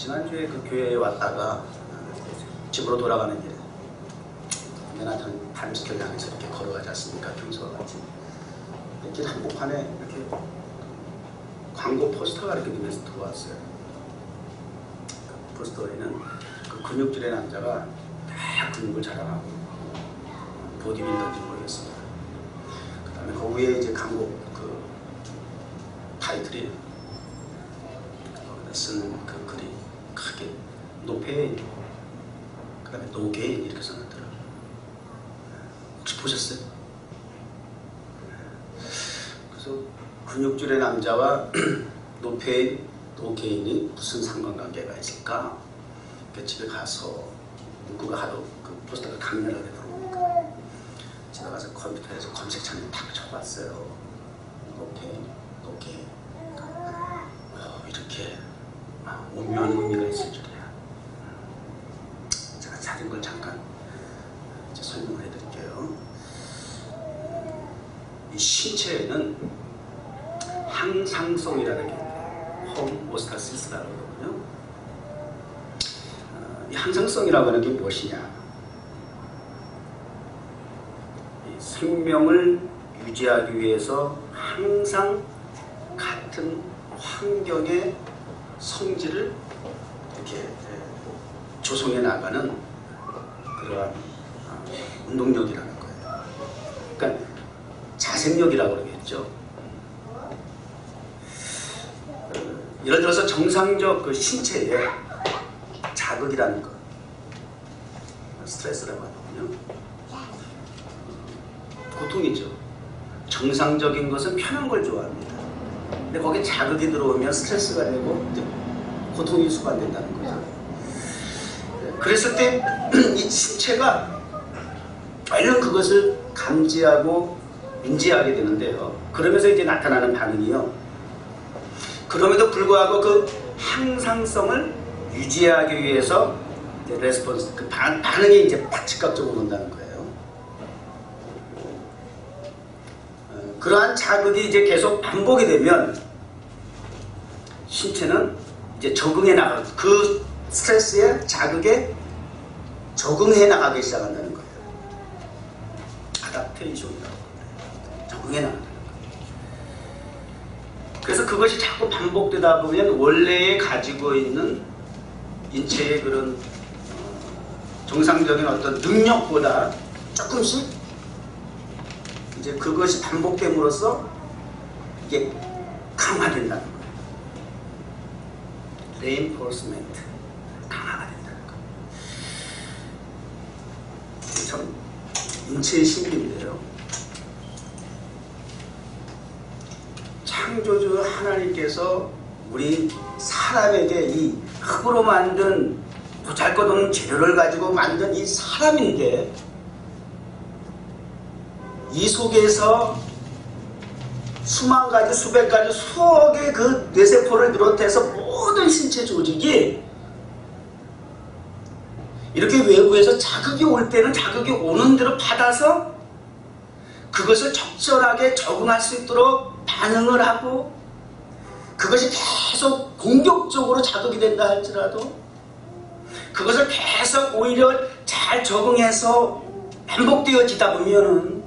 지난주에 그 교회에 왔다가 집으로 돌아가는 길에 내가 저는 담지교를 향해서 이렇게 걸어가지 않습니까? 평소와 같이. 길 한복판에 이렇게 광고 포스터가 이렇게 눈에서 들어왔어요. 그 포스터에는 그 근육질의 남자가 다 근육을 자랑하고 보디빌더인지 모르겠습니다. 그 다음에 그 위에 이제 광고 그 타이틀이 거기다 쓴 그 글이 크게 노페인, 그 다음에 노게인 이렇게 써놨더라고요. 혹시 보셨어요? 그래서 근육질의 남자와 노페인, 노게인이 무슨 상관관계가 있을까? 그 집에 가서 문구가 하도 그 포스터가 강렬하게 들어오니까 집에 가서 컴퓨터에서 검색창에 딱 쳐봤어요. 노페인, 노게인. 이렇게 오묘한 의미가 있을 줄이야. 제가 찾은 걸 잠깐 설명을 해드릴게요. 이 신체에는 항상성이라는 게 있는데 홈오스타시스라고 그러거든요. 이 항상성이라고 하는 게 무엇이냐? 이 생명을 유지하기 위해서 항상 같은 환경의 성질을 이렇게 조성해 나가는 그러한 운동력이라는 거예요. 그러니까 자생력이라고 그러겠죠. 예를 들어서 정상적 그 신체에 자극이라는 것, 스트레스라고 하거든요. 고통이죠. 정상적인 것은 편한 걸 좋아합니다. 근데 거기에 자극이 들어오면 스트레스가 되고 고통이 수반된다는 거죠. 그랬을 때 이 신체가 얼른 그것을 감지하고 인지하게 되는데요. 그러면서 이제 나타나는 반응이요. 그럼에도 불구하고 그 항상성을 유지하기 위해서 이제 레스폰스, 그 반응이 이제 즉각적으로 온다는 거예요. 그러한 자극이 이제 계속 반복이 되면 신체는 이제 적응해 나가고 그 스트레스에 자극에 적응해 나가기 시작한다는 거예요. 아답테이션이라고 적응해 나간다는 거예요. 그래서 그것이 자꾸 반복되다 보면 원래에 가지고 있는 인체의 그런 정상적인 어떤 능력보다 조금씩 이제 그것이 반복됨으로써 이게 강화된다는 거예요. 레인포스멘트, 강화가 된다는 거예요. 참 인체의 신비인데요. 창조주 하나님께서 우리 사람에게 이 흙으로 만든 보잘것없는 재료를 가지고 만든 이 사람인데 이 속에서 수만 가지, 수백 가지, 수억의 그 뇌세포를 비롯해서 모든 신체 조직이 이렇게 외부에서 자극이 올 때는 자극이 오는 대로 받아서 그것을 적절하게 적응할 수 있도록 반응을 하고 그것이 계속 공격적으로 자극이 된다 할지라도 그것을 계속 오히려 잘 적응해서 반복되어지다 보면은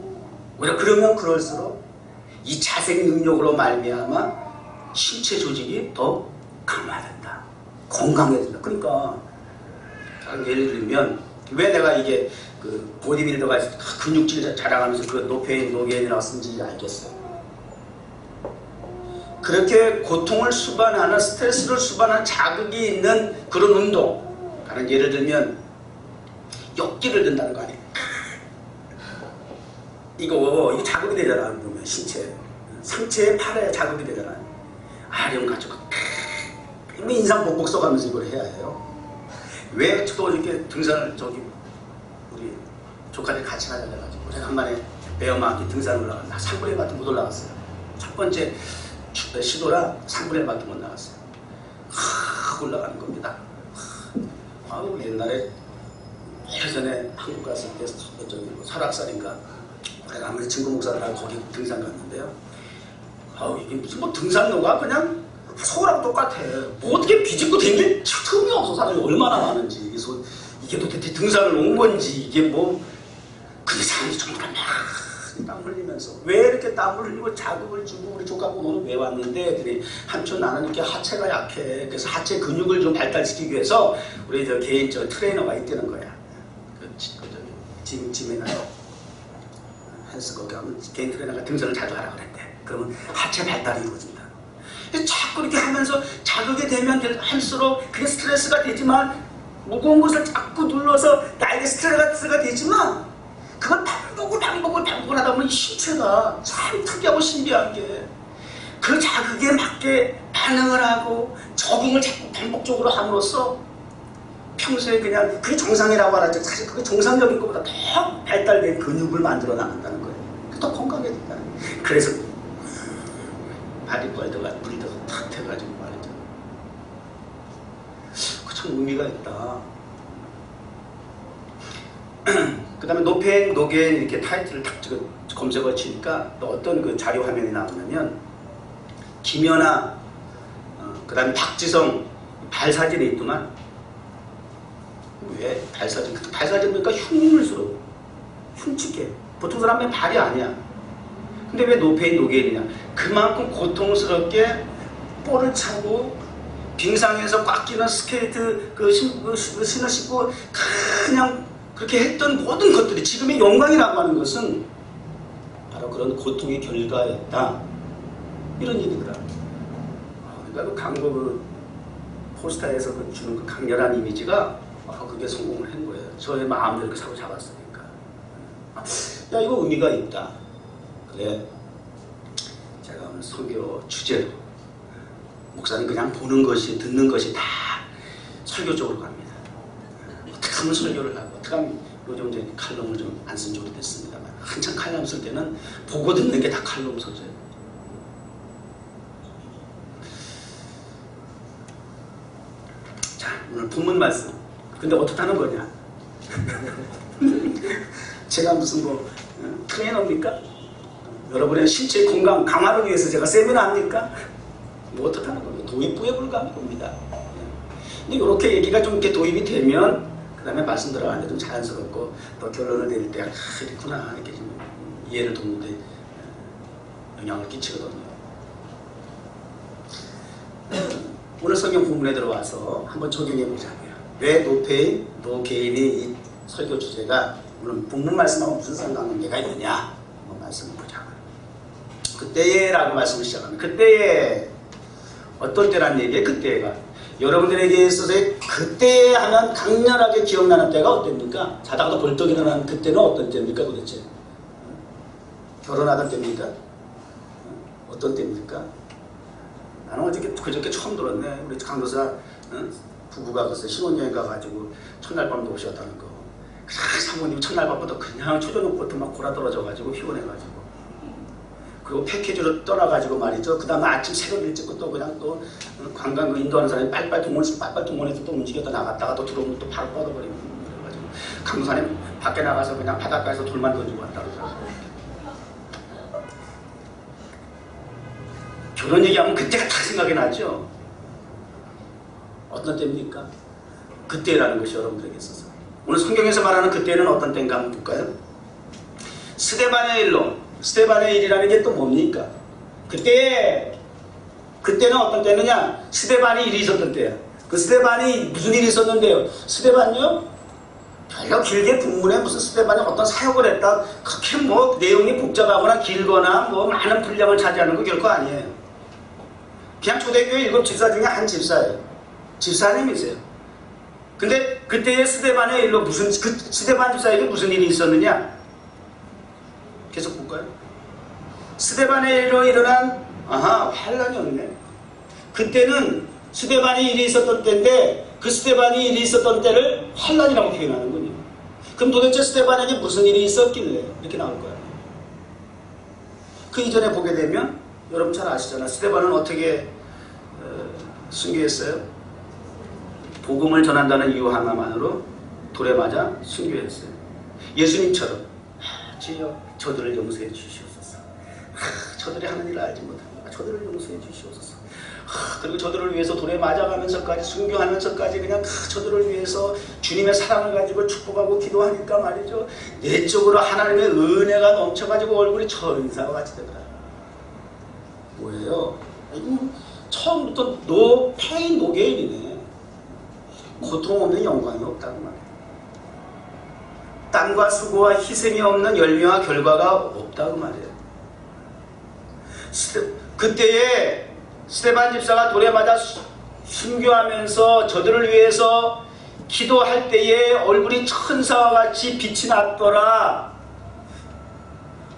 오히려 그러면 그럴수록 이 자생 능력으로 말미암아 신체 조직이 더 강화된다, 건강해진다. 그러니까 예를 들면 왜 내가 이게 그 보디빌더가 근육질 자랑하면서 그 노페인, 노게인이라고 쓴지 알겠어요. 그렇게 고통을 수반하는, 스트레스를 수반하는 자극이 있는 그런 운동, 다른 예를 들면 역기를 든다는 거 아니에요. 이거 자극이 되잖아. 보면 신체, 상체에 팔에 자극이 되잖아. 아령 가지고 인상 복복 써가면서 이걸 해야 해요. 왜 또 이렇게 등산을 우리 조카들 같이 가자 해가지고 제가 한번에 배엄하게 등산을 올라갔는데 3분의 1밖에 못 올라갔어요. 첫 번째 시도라 3분의 1밖에 못 나갔어요. 올라가는 겁니다. 옛날에 예전에 한국 갔을 때 설악산인가 내가 아무리 친구 목사를 하고 거기 등산 갔는데요. 이게 무슨 뭐 등산로가 그냥 서울하고 똑같아. 뭐 어떻게 비집고 댕길 틈이 없어. 사람이 얼마나 많은지. 그래서 이게 도대체 등산을 온 건지 이게 뭐. 근데 사람이 전부 다 막 땀 흘리면서 왜 이렇게 땀을 흘리고 자극을 주고 우리 조카고 너는 왜 왔는데 그래 삼촌 나는 이렇게 하체가 약해. 그래서 하체 근육을 좀 발달시키기 위해서 우리 저 개인 저 트레이너가 있다는 거야. 짐에는 헬스 거기 하면 개인 트레이너가 등산을 자주 하라 그랬대. 그러면 하체 발달이 이루어진다. 자꾸 이렇게 하면서 자극이 되면 할수록 그게 스트레스가 되지만 무거운 것을 자꾸 눌러서 나에게 스트레스가 되지만 그걸 반복을 하다 보면 이 신체가 참 특이하고 신비한 게 그 자극에 맞게 반응을 하고 적응을 자꾸 반복적으로 함으로써 평소에 그냥 그게 정상이라고 하죠. 사실 그게 정상적인 것보다 더 발달된 근육을 만들어 나간다는 거예요. 더 건강해진다는 거예요. 그래서 바디빌더가 브리더가 탁 해가지고 말이죠. 그 참 의미가 있다. 그 다음에 노페인, 노게인 이렇게 타이틀을 딱 검색어 치니까 또 어떤 그 자료 화면이 나오냐면 김연아, 그 다음에 박지성 발 사진이 있더만. 왜 발사진? 발사진 보니까 흉물스러워. 흉측해. 보통 사람의 발이 아니야. 근데 왜 노페인 노게인이냐? 그만큼 고통스럽게 볼을 차고 빙상에서 꽉 끼는 스케이트 신을 신고 그냥 그렇게 했던 모든 것들이 지금의 영광이라고 하는 것은 바로 그런 고통의 결과였다. 이런 얘기더라. 그러니까 그 광고 포스터에서 주는 그 강렬한 이미지가 그게 성공을 한 거예요. 저의 마음대로 이렇게 사로잡았으니까. 야, 이거 의미가 있다. 그래. 제가 오늘 설교 주제로 목사님 그냥 보는 것이 듣는 것이 다 설교 쪽으로 갑니다. 어떻게 하면 설교를 하고 어떻게 하면 요즘 이제 칼럼을 좀 안 쓴 지 오래됐습니다만 한참 칼럼 쓸 때는 보고 듣는 게 다 칼럼 소재예요. 자, 오늘 본문 말씀. 근데 어떻게 하는 거냐? 제가 무슨 뭐 트레이너입니까? 여러분의 신체 건강 강화를 위해서 제가 세미나 합니까? 뭐 어떻게 하는 겁니까? 도입부에 불과한 겁니다. 근데 이렇게 얘기가 좀 이렇게 도입이 되면 그 다음에 말씀 들어가는데 좀 자연스럽고 또 결론을 내릴 때 이렇구나 이렇게 좀 이해를 돕는데 영향을 끼치거든요. 오늘 성경 본문에 들어와서 한번 적용해 보자고요. 왜 노페인, 노게인이 이 설교 주제가 오늘 본문 말씀하고 무슨 상관관계가 있느냐 한번 말씀을 보자고요. 그때에 라고 말씀을 시작합니다. 그때에 어떤 때란 얘기예요? 그때가 여러분들에게 있어서의 그때에 하면 강렬하게 기억나는 때가 어땠습니까? 자다가도 벌떡 일어나는 그때는 어떤 때입니까 도대체? 결혼하던 때입니까? 어떤 때입니까? 나는 어저께 그저께 처음 들었네. 우리 강도사 부부가 글쎄 신혼여행 가가지고 첫날 밤도 오셨다는 거. 사모님 첫날 밤부터 그냥 초저녁부터 막 골아떨어져가지고 피곤해가지고. 그리고 패키지로 떠나가지고 말이죠. 그 다음에 아침 새벽 일찍 또 그냥 또 관광 인도하는 사람이 빨빨 동원해서 또 움직였다 나갔다가 또 들어오면 또 바로 뻗어버리고 그래가지고 강도사님 밖에 나가서 그냥 바닷가에서 돌만 던지고 왔다 그러더라고요. 결혼 얘기하면 그때가 다 생각이 나죠. 어떤 때입니까? 그때라는 것이 여러분들에게 있어서 오늘 성경에서 말하는 그때는 어떤 때인가 한번 볼까요? 스데반의 일로 스데반의 일이라는 게 또 뭡니까? 그때는 어떤 때느냐? 스데반이 일이 있었던 때야. 그 스데반이 무슨 일이 있었는데요? 스데반요? 별로 길게 본문에 무슨 스데반이 어떤 사역을 했다 그렇게 뭐 내용이 복잡하거나 길거나 뭐 많은 분량을 차지하는 거 결코 아니에요. 그냥 초대교회 7 집사 중에 한 집사예요. 집사님이세요. 근데 그때의 스데반의 일로 무슨 그 스데반 집사에게 무슨 일이 있었느냐? 계속 볼까요? 스데반의 일로 일어난 환란이었네. 그때는 스데반이 일이 있었던 때인데 그 스데반이 일이 있었던 때를 환란이라고 표현하는군요. 그럼 도대체 스데반에게 무슨 일이 있었길래 이렇게 나올 거예요. 그 이전에 보게 되면 여러분 잘 아시잖아요. 스데반은 어떻게 순교했어요? 복음을 전한다는 이유 하나만으로 돌에 맞아 순교했어요. 예수님처럼 주여 저들을 용서해 주시옵소서. 저들이 하는 일을 알지 못합니다. 저들을 용서해 주시옵소서. 그리고 저들을 위해서 돌에 맞아가면서까지 순교하면서까지 그냥 저들을 위해서 주님의 사랑을 가지고 축복하고 기도하니까 말이죠. 내적으로 하나님의 은혜가 넘쳐가지고 얼굴이 천사와 같이 되더라. 뭐예요? 처음부터 노 페인 노게인이네. 고통 없는 영광이 없다고 말이에요. 땀과 수고와 희생이 없는 열매와 결과가 없다고 말이에요. 그때에 스데반 집사가 돌에 맞아 순교하면서 저들을 위해서 기도할 때에 얼굴이 천사와 같이 빛이 났더라.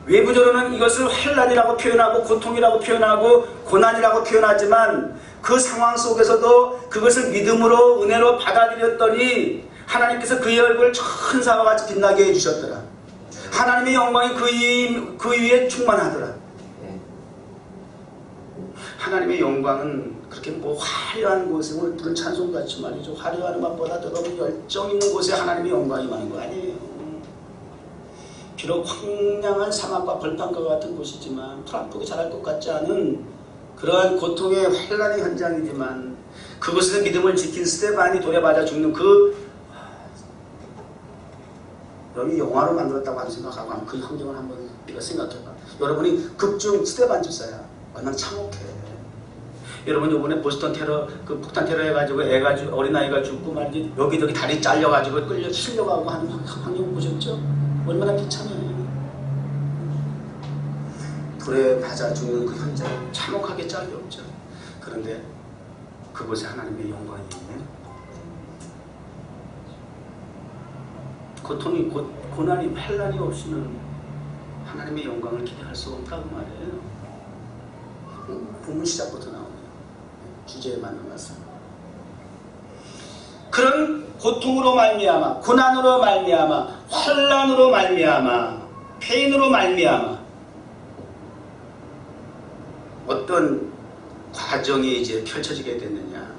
외부적으로는 이것을 환난이라고 표현하고 고통이라고 표현하고 고난이라고 표현하지만 그 상황 속에서도 그것을 믿음으로 은혜로 받아들였더니 하나님께서 그의 얼굴을 천사와 같이 빛나게 해주셨더라. 하나님의 영광이 그 위에 충만하더라. 하나님의 영광은 그렇게 뭐 화려한 곳에 오늘 부른 찬송같이 말이죠. 화려한 음악보다 더 열정 있는 곳에 하나님의 영광이 많은 거 아니에요. 비록 황량한 사막과 벌판과 같은 곳이지만 풀 안 푸기 잘할 것 같지 않은 그러한 고통의 환난의 현장이지만 그곳에서 믿음을 지킨 스데반이 돌에 맞아 죽는 여기 영화로 만들었다고 하는 생각하고 그 환경을 한번 우리가 생각해봐. 여러분이 극중 스데반 집사야. 얼마나 참혹해. 여러분 요번에 보스턴 테러 그 폭탄 테러 해가지고 어린아이가 죽고 말이지 여기저기 다리 잘려가지고 끌려 실려가고 하는 환경 보셨죠? 얼마나 비참해. 불에 맞아 죽는 그 현장 참혹하게 짝이 없죠. 그런데 그곳에 하나님의 영광이 있네. 고통이 고난이 환난이 없이는 하나님의 영광을 기대할 수 없다고 말이에요. 본문 시작부터 나오네요. 주제에 맞는 말씀. 그런 고통으로 말미암아, 고난으로 말미암아, 환난으로 말미암아, 페인으로 말미암아 어떤 과정이 이제 펼쳐지게 됐느냐?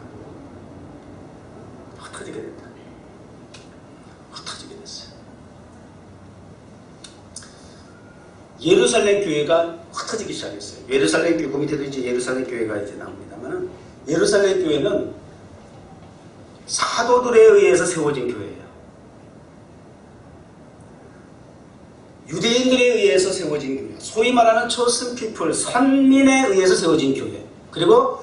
흩어지게 됐다. 흩어지게 됐어요. 예루살렘 교회가 흩어지기 시작했어요. 예루살렘 교회, 그 밑에도 이제 예루살렘 교회가 이제 나옵니다만, 예루살렘 교회는 사도들에 의해서 세워진 교회예요. 유대인들에 의해서 세워진 교회, 소위 말하는 chosen people, 선민에 의해서 세워진 교회, 그리고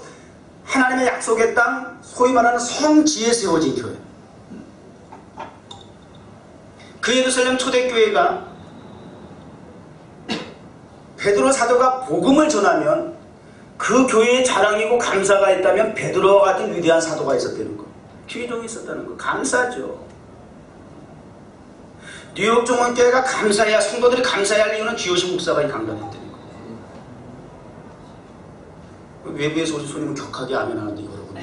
하나님의 약속의 땅, 소위 말하는 성지에 세워진 교회. 그 예루살렘 초대교회가 베드로 사도가 복음을 전하면 그 교회에 자랑이고 감사가 있다면 베드로와 같은 위대한 사도가 있었다는 거, 기회종이 있었다는 거, 감사죠. 뉴욕 종원교회가 감사해야, 성도들이 감사해야 할 이유는 주요신 목사가 강단했다는 거. 외부에서 오신 손님은 격하게 아멘하는데 여러분.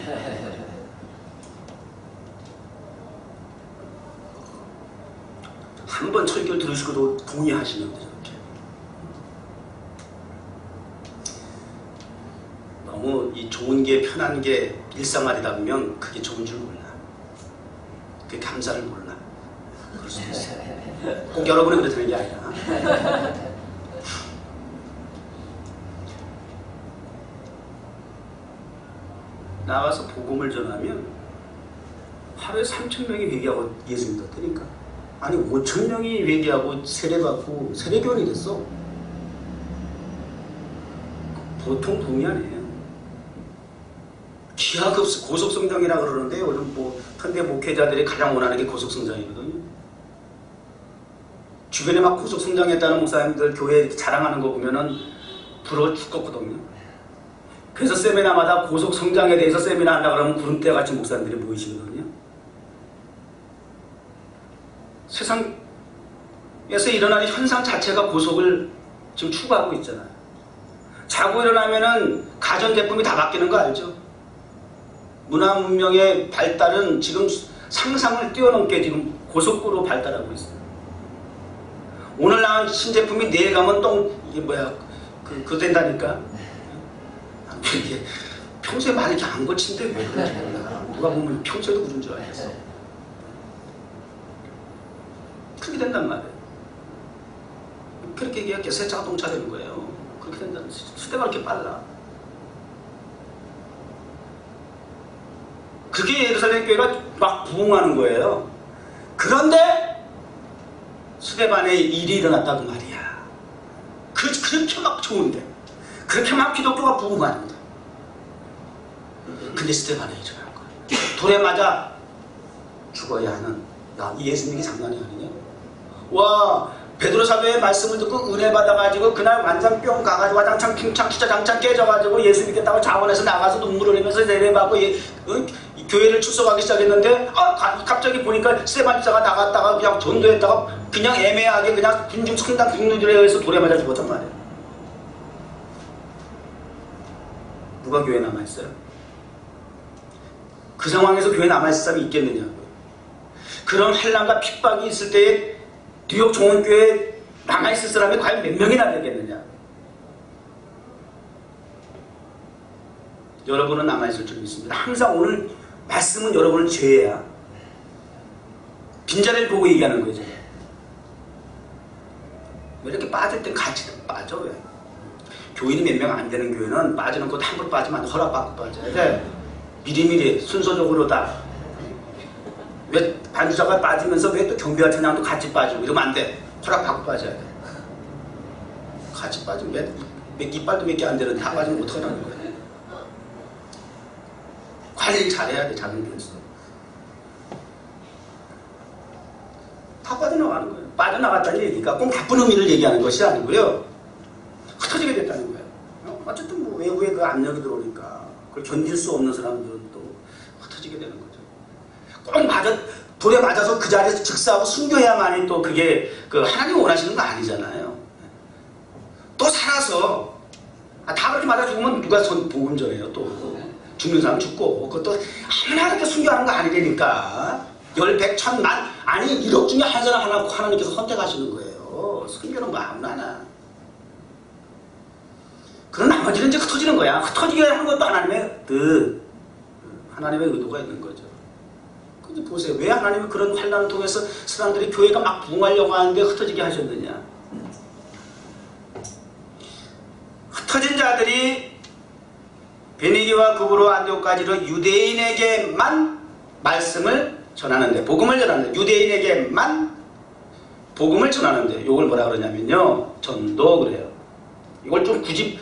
한 번 설교를 들으시고도 동의하시면 돼요. 너무 이 좋은 게 편한 게 일상화되다 보면 그게 좋은 줄 몰라. 그게 감사를 몰라. 그럴 수도 있어요. 꼭 여러분이 그렇다는 게 아니라. 나가서 복음을 전하면 하루에 3,000명이 회개하고 예수 믿었다니까. 아니 5,000명이 회개하고 세례받고 세례교원이 됐어. 보통 동의 아니에요. 기하급수 고속성장이라 그러는데 요즘 뭐 현대 목회자들이 가장 원하는 게 고속성장이거든요. 주변에 막 고속성장했다는 목사님들 교회 자랑하는 거 보면은 부러워 죽겠거든요. 그래서 세미나마다 고속성장에 대해서 세미나 한다 그러면 구름대 같이 목사님들이 모이시거든요. 세상에서 일어나는 현상 자체가 고속을 지금 추구하고 있잖아요. 자고 일어나면은 가전제품이 다 바뀌는 거 알죠? 문화 문명의 발달은 지금 상상을 뛰어넘게 지금 고속도로 발달하고 있어요. 오늘 나온 신제품이 내일 가면 또 이게 뭐야 그거 된다니까. 이게 평소에 많이 이렇게 안 거친데 왜 그런지 몰라. 누가 보면 평소에도 그런 줄 알겠어. 그렇게 된단 말이에요. 그렇게 얘기할게 새 자동차 되는 거예요. 그렇게 된다는 시대가 그렇게 빨라. 그게 예루살렘 교회가 막 부흥하는 거예요. 그런데 스데반의 일이 일어났다고 말이야. 그렇게 막 좋은데, 그렇게 막 기독교가 부흥하는데, 근데 스데반이 일어난 거야. 돌에 맞아 죽어야 하는, 야, 이 예수님이 장난이 아니냐? 와, 베드로 사도의 말씀을 듣고 은혜 받아가지고 그날 완전 뿅 가가지고 와장창 핑창 진짜 장창 깨져가지고 예수 믿겠다고 자원해서 나가서 눈물을 흘리면서 내려받고 교회를 출석하기 시작했는데 갑자기 보니까 스데반 집사가 나갔다가 그냥 전도했다가 그냥 애매하게 그냥 군중 성당 국민들에 의해서 돌에 맞아 죽었단 말이에요. 누가 교회에 남아있어요? 그 상황에서 교회에 남아있을 사람이 있겠느냐고요. 그런 환난과 핍박이 있을 때에 뉴욕 종원교회에 남아있을 사람이 과연 몇 명이나 되겠느냐. 여러분은 남아있을 줄 믿습니다. 항상 오늘 말씀은 여러분을 죄야. 빈자리를 보고 얘기하는 거죠. 왜 이렇게 빠질 땐 같이 빠져? 왜? 교인이 몇 명 안 되는 교회는 빠지는 것도 함부로 빠지면 안 돼. 허락받고 빠져야 돼. 미리미리 순서적으로 다. 왜 반주자가 빠지면서 왜 또 경비와 찬양도 같이 빠지고 이러면 안 돼. 허락받고 빠져야 돼. 같이 빠지면 이빨도 몇 개 안 되는데 다 빠지면 어떡하라는 거야. 관리 잘해야 돼. 작은 교회에서. 다 빠져나가는 거예요. 빠져나갔다는 얘기가 꼭 나쁜 의미를 얘기하는 것이 아니고요. 흩어지게 됐다는 거예요. 어쨌든 뭐 외부에 그 압력이 들어오니까 그걸 견딜 수 없는 사람들은 또 흩어지게 되는 거죠. 꼭 돌에 맞아서 그 자리에서 즉사하고 순교해야만이 또 그게 하나님 원하시는 거 아니잖아요. 또 살아서 다 그렇게 맞아 죽으면 누가 복음 전해요. 또 죽는 사람 죽고 그것도 아무나 그렇게 순교하는 거 아니라니까. 10, 100, 1000만 아니 1억 중에 한 사람 하나 하나님께서 선택하시는 거예요. 순교는 뭐 아무나 하나. 그런 나머지는 이제 흩어지는 거야. 흩어지게 하는 것도 하나님의 의도가 있는 거죠. 근데 보세요. 왜 하나님이 그런 환난을 통해서 사람들이 교회가 막 부흥하려고 하는데 흩어지게 하셨느냐. 흩어진 자들이 베니게와 구브로 안디옥까지로 유대인에게만 말씀을 전하는데, 복음을 전하는데, 유대인에게만 복음을 전하는데, 이걸 뭐라 그러냐면요, 전도 그래요. 이걸 좀 굳이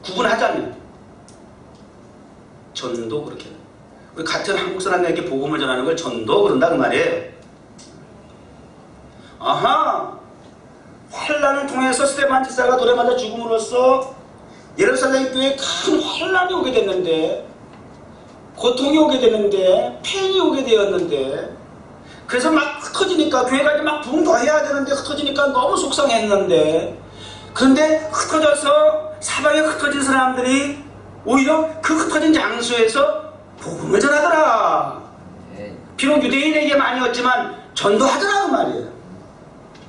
구분하자면 전도 그렇게 해요. 우리 같은 한국 사람에게 복음을 전하는 걸 전도 그런다 그 말이에요. 아하, 환난을 통해서 스데반 집사가 돌에 맞아 죽음으로써 예루살렘 교회에 큰 환난이 오게 됐는데, 고통이 오게 됐는데, 폐인이 오게 되었는데, 그래서 막 흩어지니까 교회가 이제 막 부흥 더 해야 되는데 흩어지니까 너무 속상했는데, 그런데 흩어져서 사방에 흩어진 사람들이 오히려 그 흩어진 장소에서 복음을 전하더라. 비록 유대인에게만이었지만 전도하더라 그 말이에요.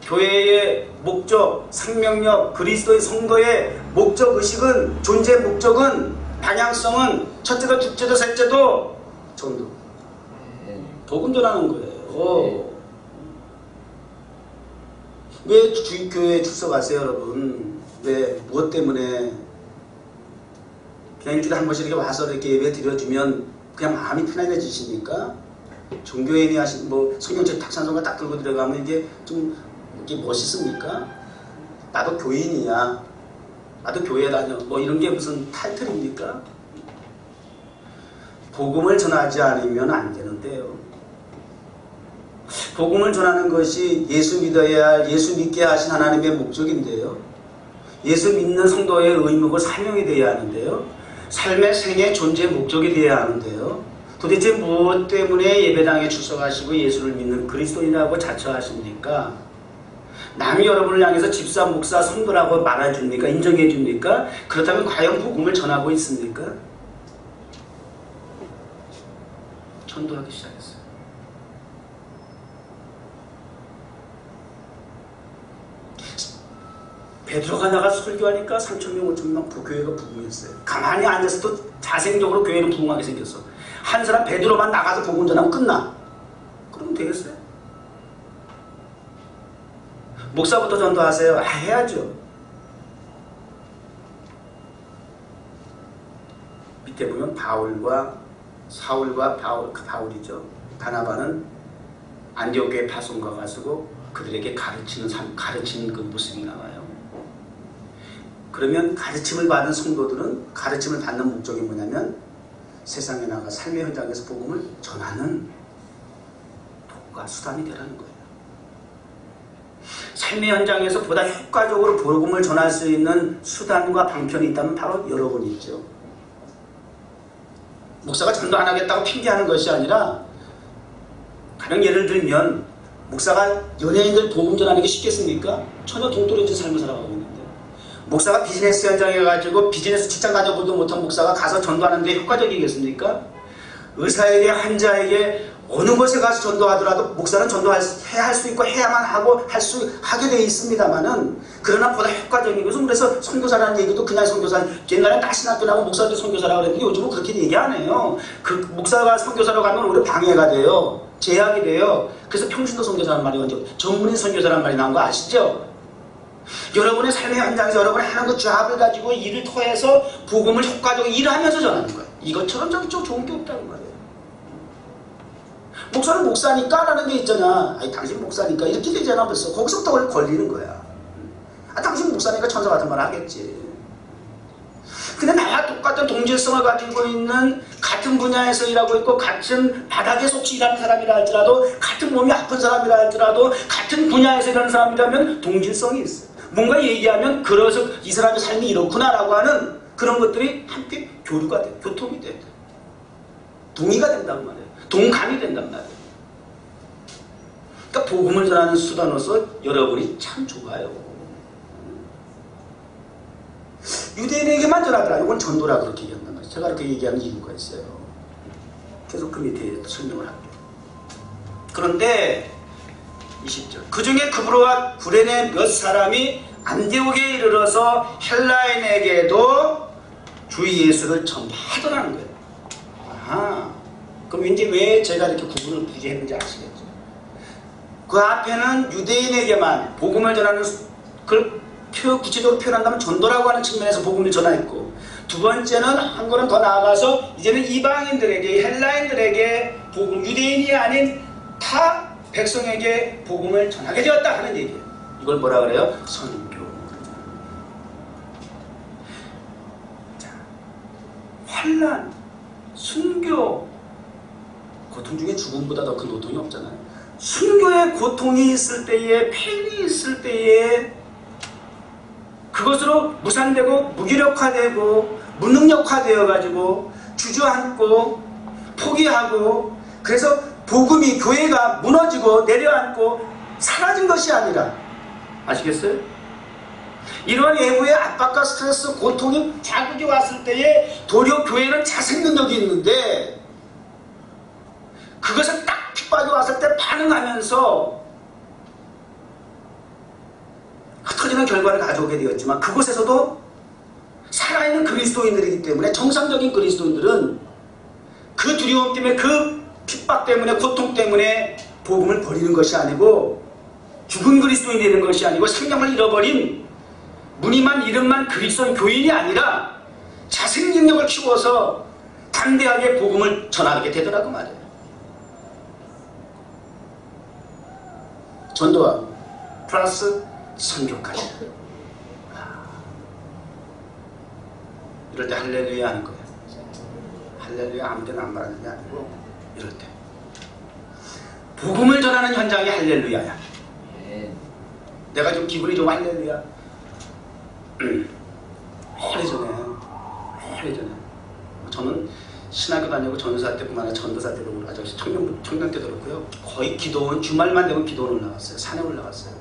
교회의 목적, 생명력, 그리스도의 성도의 목적 의식은, 존재 목적은, 방향성은 첫째도 둘째도 셋째도 전도, 복음 전하는 거예요. 왜 교회에 출석하세요 여러분? 왜 무엇 때문에? 그냥 일주일에 한 번씩 이렇게 와서 이렇게 예배 드려주면 그냥 마음이 편안해지십니까? 종교인이 하신 성경책 탁산성가 딱 들고 들어가면 이게 좀 이게 멋있습니까? 나도 교인이야. 나도 교회 다녀. 이런 게 무슨 타이틀입니까? 복음을 전하지 않으면 안 되는데요. 복음을 전하는 것이 예수 믿어야 할, 예수 믿게 하신 하나님의 목적인데요. 예수 믿는 성도의 의무고 사명이 되어야 하는데요. 삶의 생애 존재의 목적이 되어야 하는데요. 도대체 무엇 때문에 예배당에 출석하시고 예수를 믿는 그리스도인이라고 자처하십니까? 남이 여러분을 향해서 집사, 목사, 성도라고 말해줍니까? 인정해줍니까? 그렇다면 과연 복음을 전하고 있습니까? 전도하기 시작했어요. 베드로가 나가서 설교하니까 3,000명, 5,000명 교회가 부흥했어요. 가만히 앉아서도 자생적으로 교회는 부흥하게 생겼어. 한 사람 베드로만 나가서 복음 전하면 끝나. 그러면 되겠어요? 목사부터 전도하세요. 해야죠. 밑에 보면 바울과 사울과 바울이죠. 바나바는 안디옥교회 파송가 가지고 그들에게 가르치는 그 모습이 나와요. 그러면 가르침을 받은 성도들은 가르침을 받는 목적이 뭐냐면 세상에 나가 삶의 현장에서 복음을 전하는 도구가 수단이 되라는 거예요. 삶의 현장에서 보다 효과적으로 복음을 전할 수 있는 수단과 방편이 있다면 바로 여러분이 있죠. 목사가 전도 안 하겠다고 핑계하는 것이 아니라, 가령 예를 들면 목사가 연예인들 복음 전하는 게 쉽겠습니까? 전혀 동떨어진 삶을 살아가고 있는데, 목사가 비즈니스 현장에 가지고 비즈니스 직장 다녀보도 못한 목사가 가서 전도하는데 효과적이겠습니까? 의사에게, 환자에게 어느 곳에 가서 전도하더라도 목사는 전도해야 할 수 있고 해야만 하게 되어 있습니다만은, 그러나 보다 효과적인 것은, 그래서 선교사라는 얘기도 그냥 선교사, 옛날에 다시나 떠나고 목사한테 선교사라고 그랬는데 요즘은 그렇게 얘기 안 해요. 그 목사가 선교사로 가면 오히려 방해가 돼요. 제약이 돼요. 그래서 평신도 선교사라는 말이 먼저, 전문인 선교사라는 말이 나온 거 아시죠? 여러분의 삶의 현장에서 여러분이 하는 그 잡을 가지고 일을 토해서 복음을 효과적으로 일하면서 전하는 거예요. 이것처럼 저기처럼 좋은 게 없다는 말이에요. 목사는 목사니까 라는 게 있잖아. 아니 당신 목사니까 이렇게 되잖아. 벌써 거기서부터 걸리는 거야. 당신 목사니까 천사 같은 말 하겠지. 근데 나와 똑같은 동질성을 가지고 있는, 같은 분야에서 일하고 있고 같은 바닥에 속시 일하는 사람이라 할지라도, 같은 몸이 아픈 사람이라 할지라도, 같은 분야에서 일하는 사람이라면 동질성이 있어요. 뭔가 얘기하면 그래서 이 사람의 삶이 이렇구나 라고 하는 그런 것들이 함께 교류가 돼, 교통이 돼, 동의가 된단 말이에요. 동감이 된단 말이에요. 그러니까 복음을 전하는 수단으로서 여러분이 참 좋아요. 유대인에게만 전하더라. 이건 전도라 그렇게 얘기한단 말이에요. 제가 그렇게 얘기하는 이유가 있어요. 계속 그 밑에 설명을 할게요. 그런데 20절, 그 중에 그브로와 구레네 몇 사람이 안디옥에 이르러서 헬라인에게도 주 예수를 전파하더라는 거예요. 아하, 그럼 이제 왜 제가 이렇게 구분을 굳이 했는지 아시겠죠? 그 앞에는 유대인에게만 복음을 전하는, 그걸 구체적으로 표현한다면 전도라고 하는 측면에서 복음을 전하였고, 두 번째는 한 걸음 더 나아가서 이제는 이방인들에게, 헬라인들에게 복음, 유대인이 아닌 타 백성에게 복음을 전하게 되었다 하는 얘기예요. 이걸 뭐라 그래요? 선교. 자, 환난, 순교, 고통 중에 죽음보다 더 큰 고통이 없잖아요. 순교의 고통이 있을 때에, 폐인이 있을 때에 그것으로 무산되고 무기력화되고 무능력화되어가지고 주저앉고 포기하고, 그래서 복음이, 교회가 무너지고 내려앉고 사라진 것이 아니라, 아시겠어요? 이러한 외부의 압박과 스트레스, 고통이, 자극이 왔을 때에 도리어 교회는 자생 능력이 있는데, 그것을 딱 핍박이 왔을 때 반응하면서 흩어지는 결과를 가져오게 되었지만, 그곳에서도 살아있는 그리스도인들이기 때문에, 정상적인 그리스도인들은 그 두려움 때문에, 그 핍박 때문에, 고통 때문에 복음을 버리는 것이 아니고, 죽은 그리스도인이 되는 것이 아니고, 생명을 잃어버린 무늬만 이름만 그리스도인 교인이 아니라 자생 능력을 키워서 담대하게 복음을 전하게 되더라고 말이에요. 전도와 플러스 선교까지. 이럴 때 할렐루야 하는 거예요. 할렐루야 아무 때나 안 말하는 게 아니고, 이럴 때 복음을 전하는 현장이 할렐루야야. 내가 좀 기분이 좀 할렐루야. 오래전에 저는 신학교 다니고 전도사 때뿐만 아니라 전도사 때도 올라가죠. 청년 때도 그렇고요. 거의 기도원, 주말만 되면 기도원 올라갔어요. 산에 올라갔어요.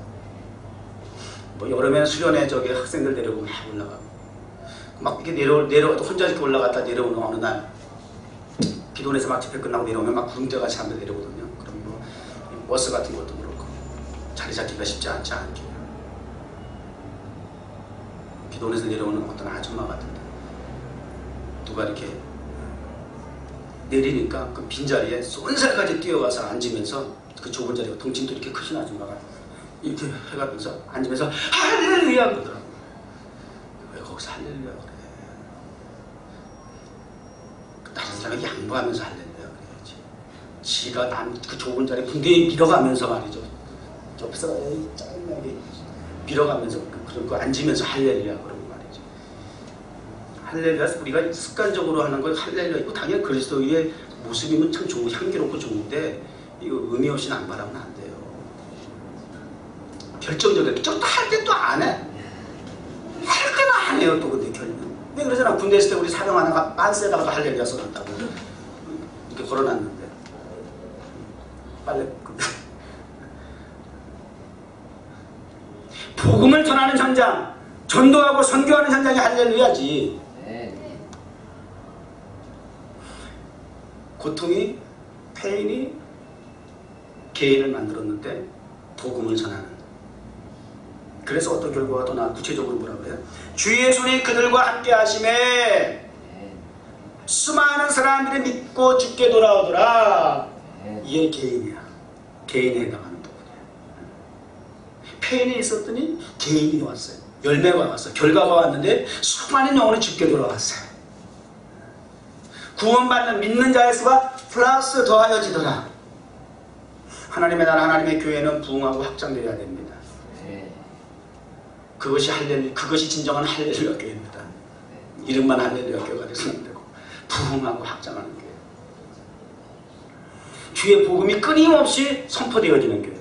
뭐 여름에는 수련회 저기 학생들 데리고 막 올라가고, 막 이렇게 내려 혼자 이렇게 올라갔다 내려오는 어느 날, 기도원에서 막 집회 끝나고 내려오면 막 구름대같이 사람들 내려오거든요. 그럼 뭐 버스 같은 것도 그렇고 자리 잡기가 쉽지 않지 않게. 기도원에서 내려오는 어떤 아줌마 같은데 누가 이렇게 내리니까 그 빈자리에 쏜살까지 뛰어가서 앉으면서, 그 좁은 자리가 덩치도 이렇게 크신 아줌마가 이렇게 해가면서 앉으면서 할렐루야 그러더라고. 왜 거기서 할렐루야 그래? 다른 다른 사람에게 양보하면서 할렐루야 그래야지. 지가 그 좁은 자리 군대에 밀어가면서 말이죠. 옆에서 짜증나게 밀어가면서 그런 거 앉으면서 할렐루야 그러고 말이죠. 할렐루야 우리가 습관적으로 하는 거 할렐루야 이거 당연히 그리스도의 모습이면 참 좋고 향기롭고 좋은데 이거 의미 없이 남발하면 안 돼요. 결정적이게 좀 할 때 또 안 해. 할 때는 안 해요 또 근데 왜 그러잖아. 군대 있을 때 우리 사령 하나가 빤스에다가도 할렐루야 써놨다고 이렇게 걸어놨는데 빨래 복음을 전하는 현장, 전도하고 선교하는 현장이 할렐루야지. 고통이 페인이 개인을 만들었는데 복음을 전하는. 그래서 어떤 결과가 또 나 구체적으로 뭐라고 해요? 주의 손이 그들과 함께 하심에 수많은 사람들이 믿고 주께 돌아오더라. 이게 개인이야. 개인에 해당하는 부분이야. 페인이 있었더니 개인이 왔어요. 열매가 왔어요. 결과가 왔는데 수많은 영혼이 주께 돌아왔어요. 구원받는 믿는 자의 수가 플러스 더하여지더라. 하나님의 나라 하나님의 교회는 부흥하고 확장되어야 됩니다. 그것이 할렐루야, 그것이 진정한 할렐루야 교회입니다. 이름만 할렐루야 교회가 되서는 안 되고 부흥하고 확장하는 교회. 주의 복음이 끊임없이 선포되어지는 교회.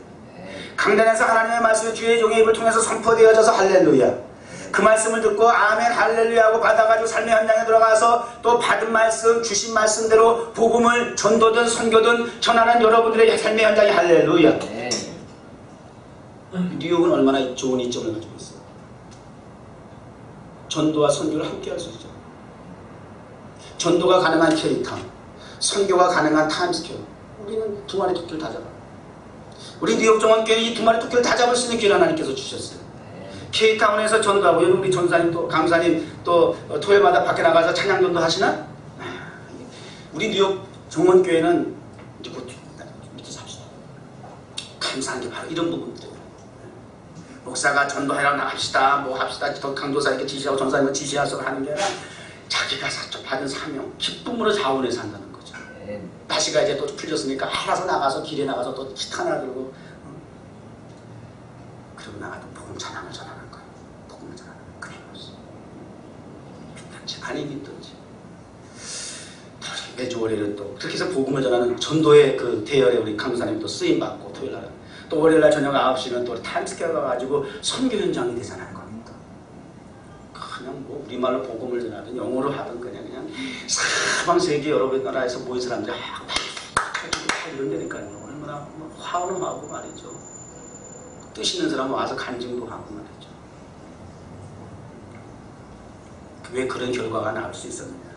강단에서 하나님의 말씀이 주의 종의 입을 통해서 선포되어져서 할렐루야. 그 말씀을 듣고 아멘 할렐루야 하고 받아가지고 삶의 현장에 들어가서 또 받은 말씀 주신 말씀대로 복음을 전도든 선교든 전하는 여러분들의 삶의 현장이 할렐루야. 뉴욕은 얼마나 좋은 이점을 가지고 있어요. 전도와 선교를 함께 할 수 있죠. 전도가 가능한 케이타운, 선교가 가능한 타임스퀘어. 우리는 두 마리 토끼를 다 잡아. 우리 뉴욕 정원교회 이 두 마리 토끼를 다 잡을 수 있는 기회를 하나님께서 주셨어요. 케이타운에서 전도하고 여러분 우리 전사님 또 강사님 또 토요일마다 밖에 나가서 찬양전도 하시나? 우리 뉴욕 정원교회는 이제 곧 밑에 삽시다. 감사한 게 바로 이런 부분들이에요. 목사가 전도하러 나갑시다 뭐 합시다 더 강도사에게 지시하고 전사님을 지시해서 하는 게 아니라 자기가 받은 사명 기쁨으로 자원해서 한다는 거죠. 날씨가 이제 또 풀렸으니까 알아서 나가서 길에 나가서 또 기타 하나 들고 그러고 나가도 복음 찬양을 전하는 거예요. 복음을 전하는 거예요. 끊임없이 믿든지 아니 믿든지 매주 월요일은 또 그렇게 해서 복음을 전하는 전도의 그 대열에 우리 강사님 또 쓰임받고 토요일날 또 월요일날 저녁 9시는 또 타임스퀘어 가가지고 선교 현장이 되잖아요. 겁니다. 그냥 뭐 우리말로 복음을 전하든 영어로 하든 그냥 사방 세계 여러 나라에서 모인 사람들이 이런 데니까요. 얼마나 화원하고 말이죠. 뜻 있는 사람은 와서 간증도 하고 말이죠. 왜 그런 결과가 나올 수 있었느냐.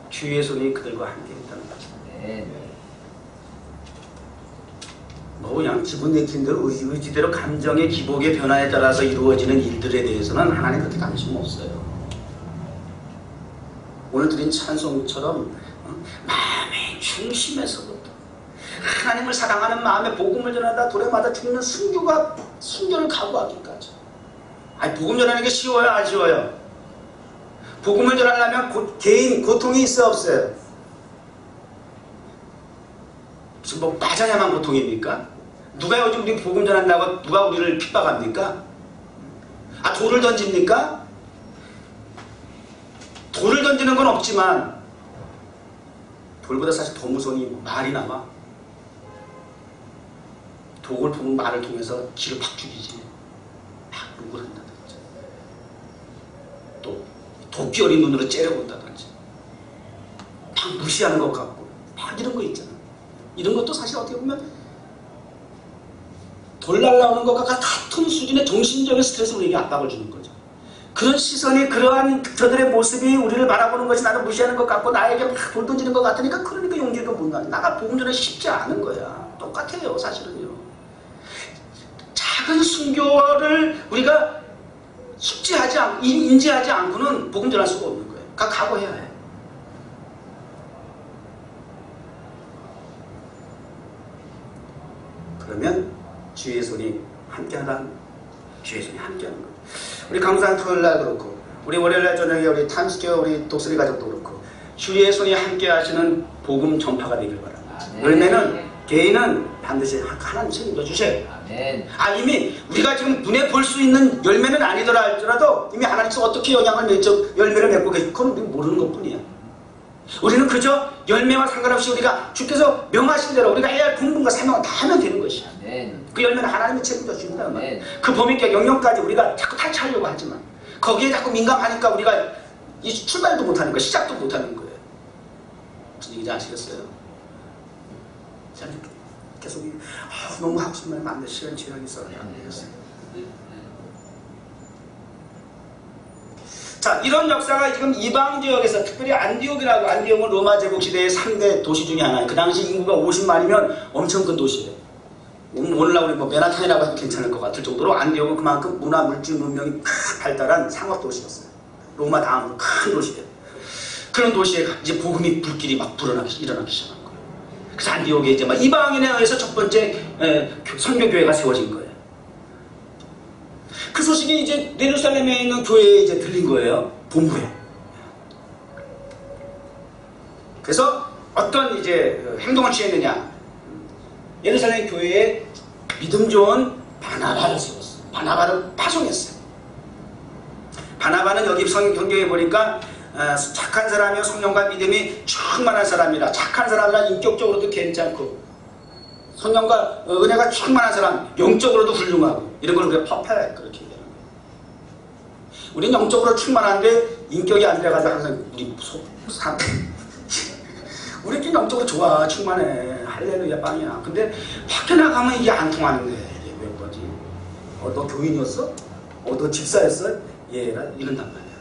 주의 손이 그들과 함께 있다는 거죠. 뭐 그냥 기분 내킨 대로 의지대로 감정의 기복의 변화에 따라서 이루어지는 일들에 대해서는 하나님 그렇게 관심 없어요. 오늘 드린 찬송처럼 마음의 중심에서부터 하나님을 사랑하는 마음에 복음을 전하다 도래마다 죽는 순교를 각오하기까지. 아니 복음 전하는 게 쉬워요 안 쉬워요? 복음을 전하려면 개인 고통이 있어 없어요? 무슨 뭐 맞아야만 고통입니까? 누가 요즘 우리 복음 전한다고 누가 우리를 핍박합니까? 아 돌을 던집니까? 돌을 던지는 건 없지만 돌보다 사실 더 무서운 이 말이 나와. 독을 품은 말을 통해서 기를 팍 죽이지. 막 욕을 한다든지 또 도끼 어린 눈으로 째려본다든지 막 무시하는 것 같고 막 이런 거 있잖아. 이런 것도 사실 어떻게 보면 돌 날라오는 것과 같은 수준의 정신적인 스트레스로 우리에게 압박을 주는 거죠. 그런 시선이 그러한 저들의 모습이 우리를 바라보는 것이 나를 무시하는 것 같고 나에게 막 돌 던지는 것 같으니까 그러니까 용기가 못 나는. 나가 복음 전에 쉽지 않은 거야. 똑같아요 사실은요. 작은 순교를 우리가 숙지하지 않고 인지하지 않고는 복음 전할 수가 없는 거예요. 각오해야 해. 그러면 주의 손이 함께하다. 주의 손이 함께하는 거예요. 우리 강산 토요일날 그렇고 우리 월요일날 저녁에 우리 타임스퀘어 우리 독수리 가족도 그렇고 주의 손이 함께 하시는 복음 전파가 되길 바랍니다. 열매는 개인은 반드시 하나님 책임져 주세요. 이미 우리가 지금 눈에 볼 수 있는 열매는 아니더라 할지라도 이미 하나님께서 어떻게 영향을 열매를 맺고 계시고 그건 우리는 모르는 것뿐이야. 우리는 그저 열매와 상관없이 우리가 주께서 명하신 대로 우리가 해야 할 공부과 사명을 다 하면 되는 것이야. 그 열매는 하나님이 책임져 주신다. 그 범위격 영역까지 우리가 자꾸 탈취하려고 하지만 거기에 자꾸 민감하니까 우리가 출발도 못하는 거야. 시작도 못하는 거예요. 무슨 얘기인지 아시겠어요? 계속 너무 하고 싶은 말 많은데 시간이 지나기 있어서 안 되겠어요. 자, 이런 역사가 지금 이방 지역에서 특별히 안디옥은 로마 제국 시대의 3대 도시 중에 하나예요. 그 당시 인구가 50만이면 엄청 큰 도시예요. 오늘날 우리 맨하탄이라고 해도 괜찮을 것 같을 정도로 안디옥은 그만큼 문화, 물질, 문명이 발달한 상업 도시였어요. 로마 다음으로 큰 도시예요. 그런 도시에 이제 복음이 불길이 막 일어나기 시작한 거예요. 그래서 안디옥에 이제 막 이방인에 의해서 첫 번째 선교교회가 세워진 거예요. 그 소식이 이제 예루살렘에 있는 교회에 이제 들린 거예요. 본부에. 그래서 어떤 이제 행동을 취했느냐. 예루살렘 교회에 믿음 좋은 바나바를 세웠어요. 바나바를 파송했어요. 바나바는 여기 성경에 보니까 착한 사람이요 성령과 믿음이 충만한 사람이라. 착한 사람이라 인격적으로도 괜찮고 성령과 은혜가 충만한 사람, 영적으로도 훌륭하고 이런 걸 우리가 퍼펙트 그렇게 얘기하는 거예요. 우리는 영적으로 충만한데 인격이 안 돼가지고 항상 우리끼리 영적으로 좋아, 충만해, 할렐루야 빵이야. 근데 밖에 나가면 이게 안 통하는 거야. 이게 왜 그러지? 너 교인이었어? 너 집사였어? 얘라 이런단 말이야.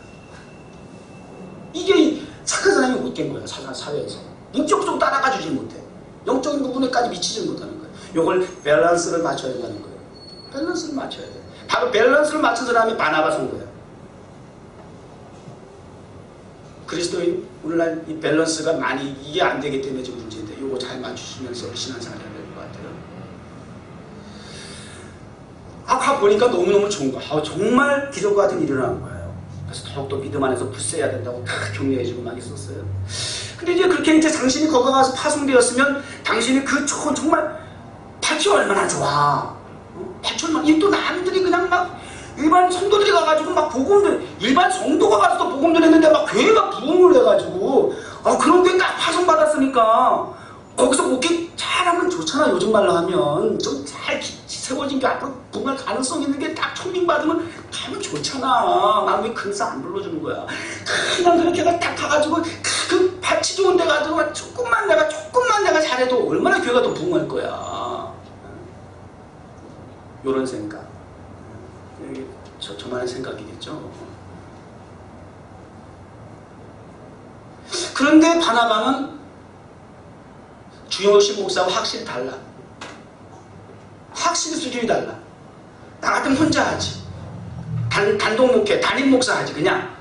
이게 착한 사람이 못된 거야. 사회에서 인격적으로 따라가 주지 못해. 영적인 부분에까지 미치지 못하는 거예요. 이걸 밸런스를 맞춰야 된다는 거예요. 밸런스를 맞춰야 돼. 바로 밸런스를 맞춘 사람이 바나바 성도야. 그리스도인 오늘날 이 밸런스가 많이 이게 안 되기 때문에 지금 문제인데 이거 잘 맞추시면서 신앙생활 해야 될 것 같아요. 보니까 너무너무 좋은 거야. 정말 기적과 같은 일이 일어난 거예요. 그래서 더욱더 믿음 안에서 굳세야 된다고 다 격려해주고 막 있었어요. 근데 이제 그렇게 이제 당신이 거기 가서 파송되었으면 당신이 그 정말 밭이 얼마나 좋아. 밭이 얼마나, 또 남들이 그냥 막 일반 성도들이 가가지고 막 복음들, 일반 성도가 가서도 복음들 했는데 막 교회가 부흥을 해가지고, 그런 게 딱 파송받았으니까, 거기서 목회 잘하면 좋잖아. 요즘 말로 하면. 좀 잘 세워진 게 앞으로 부흥할 가능성 있는 게 딱 초빙받으면 가면 좋잖아. 난 왜 근사 안 불러주는 거야. 그냥 그렇게 딱 가가지고, 그 밭이 좋은 데 가지고 조금만 내가 잘해도 얼마나 교회가 더 부흥할 거야. 요런 생각. 저만의 생각이겠죠. 그런데 바나바는 주영식 목사와 확실히 달라. 확실히 수준이 달라. 나 같으면 혼자 하지. 단독 목회, 단임 목사 하지 그냥.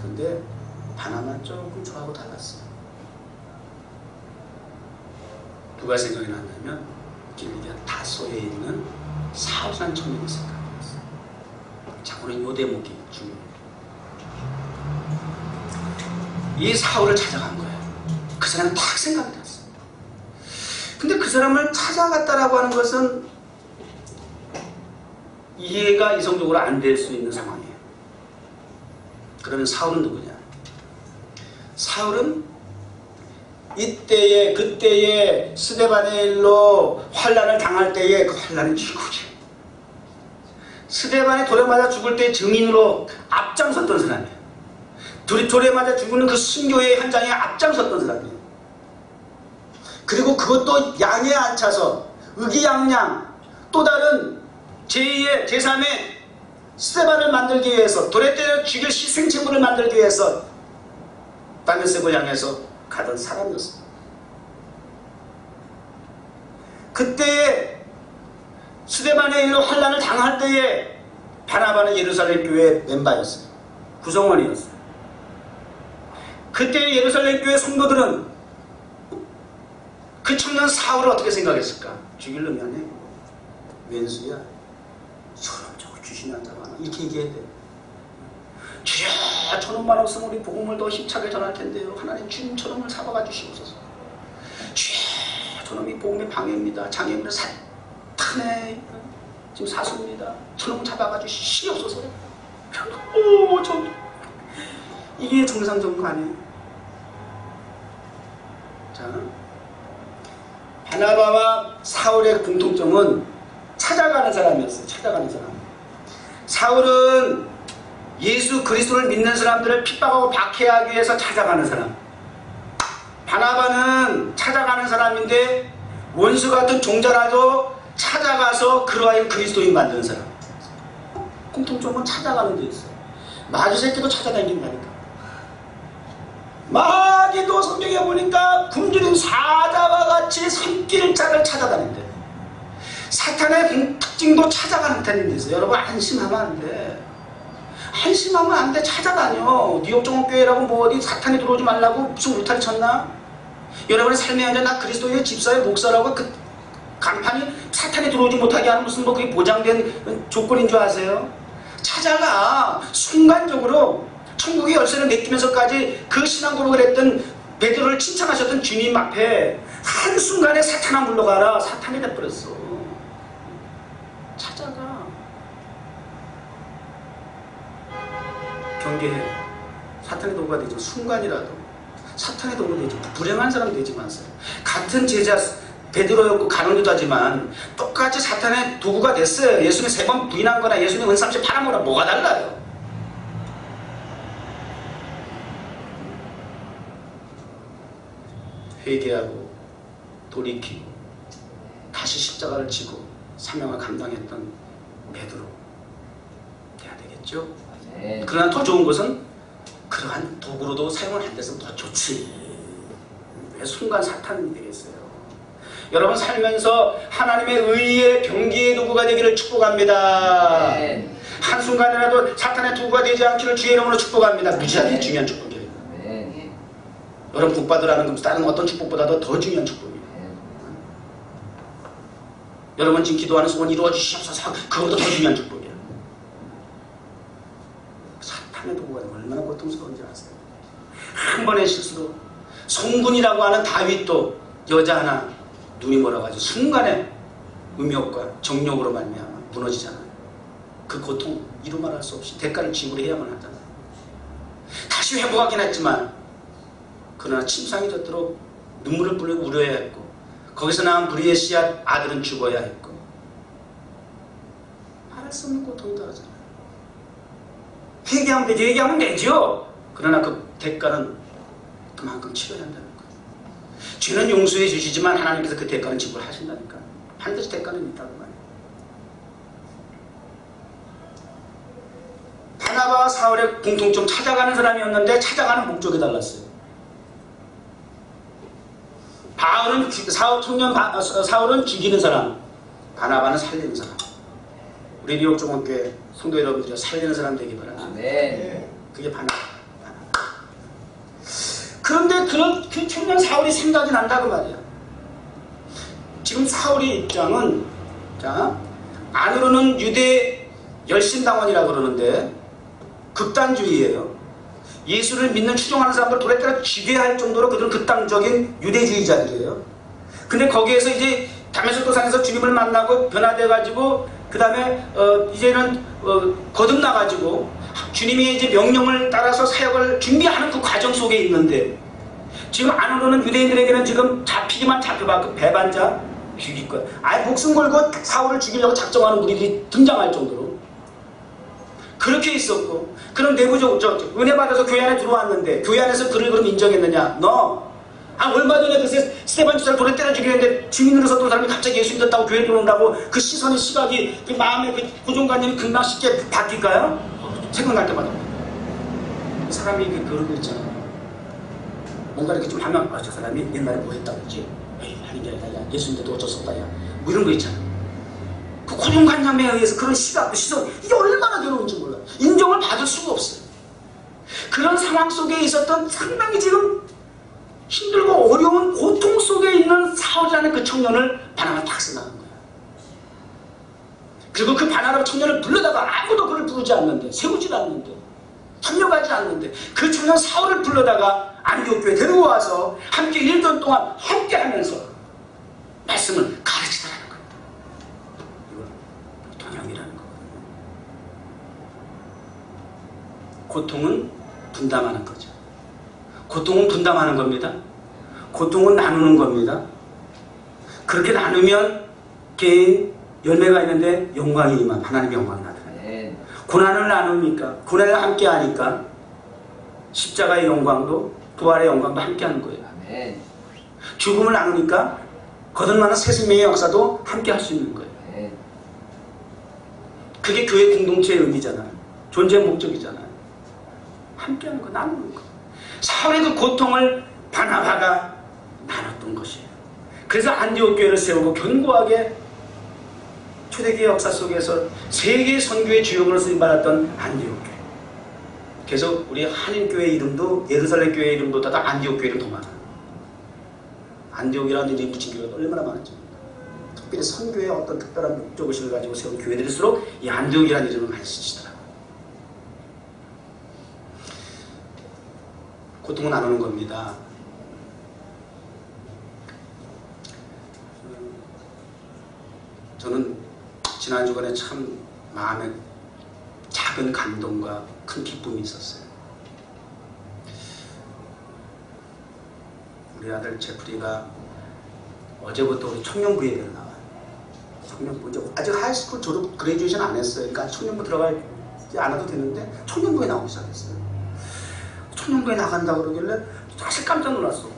그런데 바나바는 조금 저하고 달랐어. 누가 생각이 났냐면 길리기아 다소에 있는 사울이라는 청년이 생각났어. 자, 우리 요 대목이 중요해. 이 사울을 찾아간 거야. 그 사람은 딱 생각이 났어. 근데 그 사람을 찾아갔다라고 하는 것은 이해가 이성적으로 안 될 수 있는 상황이에요. 그러면 사울은 누구냐? 사울은 이때에 그때에 스데반의 일로 환난을 당할 때에 그 환난의 주인공이에요. 스데반이 돌에 맞아 죽을 때 증인으로 앞장섰던 사람이에요. 돌에 맞아 죽는 그 순교의 현장에 앞장섰던 사람이에요. 그리고 그것도 양에 앉혀서 의기양양 또 다른 제2의 제3의 스데반을 만들기 위해서 돌에 때려 죽일 희생제물을 만들기 위해서 다메섹을 향해서 가던 사람이었습니다. 그때에 스데반의 일로 환난을 당할 때에 바나바는 예루살렘 교회 멤버였어요. 구성원이었어요. 그때 예루살렘 교회 성도들은 그 청년 사울을 어떻게 생각했을까? 죽일 놈이 아니야. 왼수야. 저런 저거 귀신이 한다고 하나? 이렇게 얘기해야 돼. 주여 저놈만 없으면 우리 복음을 더 힘차게 전할 텐데요. 하나님 주님 저놈을 잡아가 주시옵소서. 주여 저놈이 복음의 방해입니다. 장애입니다. 사탄의 지금 사수입니다. 저놈 잡아가 주시옵소서. 오, 이게 정상적인 거 아니에요? 자, 바나바와 사울의 공통점은 찾아가는 사람이었어요. 찾아가는 사람. 사울은 예수 그리스도를 믿는 사람들을 핍박하고 박해하기 위해서 찾아가는 사람. 바나바는 찾아가는 사람인데 원수 같은 종자라도 찾아가서 그로하여 그리스도인 만드는 사람. 공통점은 찾아가는 데 있어요. 마귀 새끼도 찾아다닌다니까. 마귀도 성경에 보니까 굶주린 사자와 같이 산길자를 찾아다닌대. 사탄의 특징도 찾아가는 데 있어요. 여러분 안심하면 안 돼. 안심하면 안 돼. 찾아다녀. 뉴욕 종합교회라고 뭐 어디 사탄이 들어오지 말라고 무슨 울타리 쳤나? 여러분의 삶에 앉아 나 그리스도의 집사의 목사라고 그 간판이 사탄이 들어오지 못하게 하는 무슨 뭐 그게 보장된 조건인 줄 아세요? 찾아가. 순간적으로 천국의 열쇠를 맡기면서까지 그 신앙 고백을 했던 베드로를 칭찬하셨던 주님 앞에 한순간에 사탄아 물러가라. 사탄이 돼버렸어. 찾아가. 경계해. 사탄의 도구가 되죠. 순간이라도 사탄의 도구가 되죠. 불행한 사람 되지 마세요. 같은 제자 베드로였고 가룟유다도 하지만 똑같이 사탄의 도구가 됐어요. 예수님 3번 부인한 거나 예수님 은삼시 팔아먹으라 뭐가 달라요? 회개하고 돌이키고 다시 십자가를 지고 사명을 감당했던 베드로 돼야 되겠죠? 네. 그러나 더 좋은 것은 그러한 도구로도 사용을 안 돼서 더 좋지. 왜 순간 사탄이 되겠어요? 여러분 살면서 하나님의 의의 병기의 도구가 되기를 축복합니다. 네. 한순간이라도 사탄의 도구가 되지 않기를 주의 이름으로 축복합니다. 무지하게 중요한 축복이에요. 네. 여러분 복 받으라는 건 다른 어떤 축복보다도 더 중요한 축복이에요. 여러분 지금 기도하는 소원 이루어 주시옵소서. 그것보다 더 중요한 축복이에요. 사탄의 도구가 얼마나 고통스러운지 아세요? 한 번의 실수로 송군이라고 하는 다윗도 여자 하나 눈이 멀어가지고 순간에 음욕과 정욕으로 말미암아 무너지잖아요. 그 고통 이루 말할 수 없이 대가를 지불해야만 하잖아요. 다시 회복하긴 했지만 그러나 침상이 젖도록 눈물을 뿌리고 울어야 했고 거기서 나온 불의의 씨앗 아들은 죽어야 했고 말할 수 없는 고통이 떨어져요. 회개하면 되죠. 회개하면 되죠. 그러나 그 대가는 그만큼 치러야 한다는 거예요. 죄는 용서해 주시지만 하나님께서 그 대가는 지불하신다니까. 반드시 대가는 있다고 말이에요. 바나바와 사울의 공통점 찾아가는 사람이었는데 찾아가는 목적이 달랐어요. 사울은 죽이는 사람, 바나바는 살리는 사람. 우리 뉴욕 종합교회 성도 여러분들이 살리는 사람 되기 바랍니다. 네. 그게 바나바. 그런데 그 청년 사울이 생각이 난다고 말이야. 지금 사울의 입장은 자 안으로는 유대 열심당원이라고 그러는데 극단주의예요. 예수를 믿는 추종하는 사람들 돌에 따라 죽여야 할 정도로 그들은 극단적인 유대주의자들이에요. 근데 거기에서 이제 다메섹도상에서 주님을 만나고 변화돼가지고 그 다음에 이제는 거듭나가지고 주님이 이제 명령을 따라서 사역을 준비하는 그 과정 속에 있는데 지금 안으로는 유대인들에게는 지금 잡히기만 잡혀봐. 그 배반자 죽일 거야. 아예 목숨 걸고 사울을 죽이려고 작정하는 무리들이 등장할 정도로 그렇게 있었고 그럼 내부적으로 은혜 받아서 교회 안에 들어왔는데 교회 안에서 그를 그럼 인정했느냐? 얼마 전에 그 스테반 주사를 돌에 때려 죽이는데 증인으로 섰던 사람이 갑자기 예수 믿었다고 교회 들어온다고 그 시선의 시각이 그 마음의 그 고정관념이 금방 쉽게 바뀔까요? 생각날 때마다 이 사람이 그러고 있잖아. 뭔가 이렇게 좀 하면 저 사람이 옛날에 뭐 했다고 했지? 에이 하는 게 아니라 야 예수 믿어도 어쩔 수 없다 야 뭐 이런 거 있잖아. 그 고정관념에 의해서 그런 시각, 시선 이게 얼마나 괴로운지 몰라. 인정을 받을 수가 없어요. 그런 상황 속에 있었던 상당히 지금 힘들고 어려운 고통 속에 있는 사울이라는 그 청년을 바나바가 딱 생각한 거야. 그리고 그 바나바 청년을 불러다가 아무도 그를 부르지 않는데 세우지 않는데 협력하지 않는데 그 청년 사울을 불러다가 안디옥 교회에 데리고 와서 함께 1년 동안 함께 하면서 말씀을 가르치더라는 겁니다. 이건 동역이라는 거거든요. 고통은 분담하는 거죠. 고통은 분담하는 겁니다. 고통은 나누는 겁니다. 그렇게 나누면 개인 열매가 있는데 영광이 임함, 하나님의 영광이 나타나요. 고난을 나누니까, 고난을 함께 하니까 십자가의 영광도 부활의 영광도 함께 하는 거예요. 죽음을 나누니까 거듭나는 새 생명의 역사도 함께 할 수 있는 거예요. 그게 교회 공동체의 의미잖아요. 존재의 목적이잖아요. 함께 하는 거, 나누는 거. 사울의 그 고통을 바나바가 나눴던 것이에요. 그래서 안디옥 교회를 세우고 견고하게 초대교회 역사 속에서 세계 선교의 주역으로 쓰임받았던 안디옥 교회. 그래서 우리 한인교회 이름도 예루살렘 교회 이름보다 다 안디옥 교회 이름 더 많아요. 안디옥이라는 이름이 붙인 교회가 얼마나 많은지. 특별히 선교의 어떤 특별한 목적의식을 가지고 세운 교회들일수록 이 안디옥이라는 이름을 많이 쓰시더라고요. 고통을 나누는 겁니다. 저는 지난 주간에 참 마음에 작은 감동과 큰 기쁨이 있었어요. 우리 아들 제프리가 어제부터 우리 청년부 예배로 나와요. 청년부, 아직 하이스쿨 졸업 그레이주에이션 안 했어요. 그러니까 청년부 들어가지 않아도 되는데 청년부에 나오기 시작했어요. 청년부에 나간다고 그러길래 사실 깜짝 놀랐어.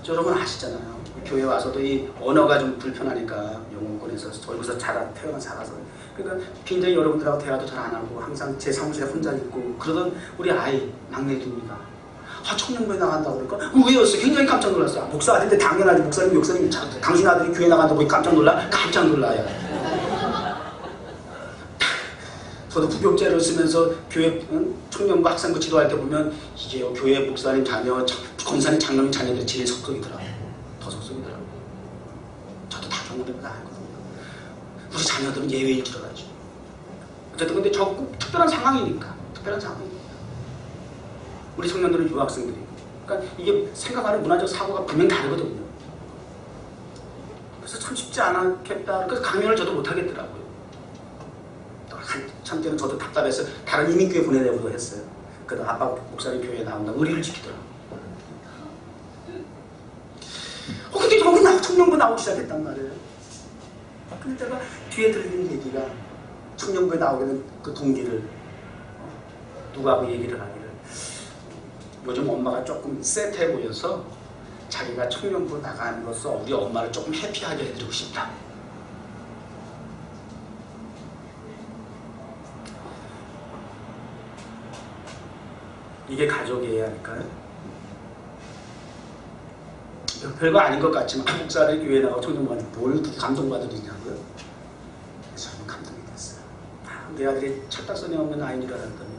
여러분 아시잖아요. 교회 와서도 이 언어가 좀 불편하니까 영어권에서 여기서 태어나 자라서 그러니까 굉장히 여러분들하고 대화도 잘 안 하고 항상 제 사무실에 혼자 있고 그러던 우리 아이 막내입니다. 청년부에 나간다고 그러니까 왜였어? 굉장히 깜짝 놀랐어. 목사 아들인데 당연하지. 목사님 당신 아들이 교회 나간다고 깜짝 놀라? 깜짝 놀라요. 저도 부교육자를 쓰면서 교회 청년부 학생부 지도할 때 보면 이게 교회 목사님 자녀, 권사님 장로님 자녀들이 제일 속속이더라고요. 더 속속이더라고요. 저도 다 경험해서 알거든요. 우리 자녀들은 예외일 줄 알아야죠. 어쨌든 근데 저 꼭 특별한 상황이니까. 특별한 상황이니까. 우리 청년들은 유학생들이고. 그러니까 이게 생각하는 문화적 사고가 분명히 다르거든요. 그래서 참 쉽지 않았겠다. 그래서 강연을 저도 못하겠더라고요. 한참 때는 저도 답답해서 다른 이민교회 보내려고도 했어요. 그래도 아빠 목사님 교회에 나온다고 의리를 지키더라고요. 근데 여기 청년부 나오기 시작했단 말이에요. 근데 제가 뒤에 들리는 얘기가 청년부에 나오게 된 그 동기를 누가 그 얘기를 하기를 요즘 엄마가 조금 셋해 보여서 자기가 청년부 나감으로써 우리 엄마를 조금 해피하게 해드리고 싶다. 이게 가족이어야 할까요? 별거 아닌 것 같지만 목사를 교회에 나가고 청년부한테 뭘 그렇게 감동받으리냐고요? 저는 감동이 됐어요. 내 아들이 철딱선이 없는 아이인 줄 알았더니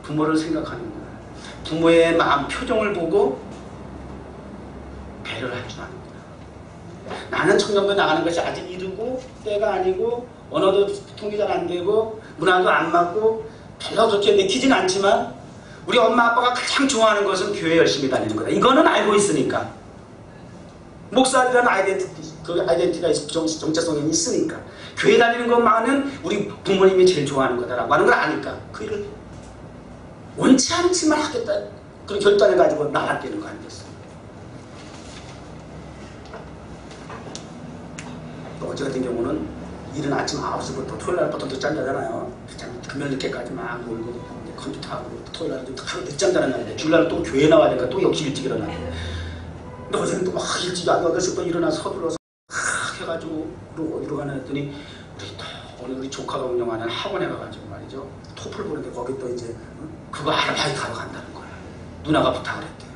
부모를 생각하는구나. 부모의 마음 표정을 보고 배려를 할 줄 아는구나. 나는 청년부에 나가는 것이 아직 이르고 때가 아니고 언어도 통이 잘 안 되고 문화도 안 맞고 별로 그렇게 내키진 않지만 우리 엄마 아빠가 가장 좋아하는 것은 교회 열심히 다니는 거다. 이거는 알고 있으니까. 목사들은 아이덴티티가 정체성이 있으니까. 교회 다니는 것만은 우리 부모님이 제일 좋아하는 거다라고 하는 걸 아니까 그 일을 원치 않지만 하겠다. 그런 결단을 가지고 나갔다는 거 아니겠어요. 또 어제 같은 경우는 이른 아침 9시부터 토요일 날부터 늦잠 자잖아요. 금요일 늦게까지 막 놀고 컴퓨터하고 토요일 날은 하루 늦잠 자는 날인데 주일날은 또 교회 나와야 되니까 또 역시 일찍 일어나요. 근데 어제는 또 막 일찍 8시부터 일어나서 서둘러서 해가지고 어디로 가나 했더니 오늘 우리 조카가 운영하는 학원에 가가지고 말이죠. 토플 보는데 거기 또 이제 그거 아르바이트 하러 간다는 거예요. 누나가 부탁을 했대요.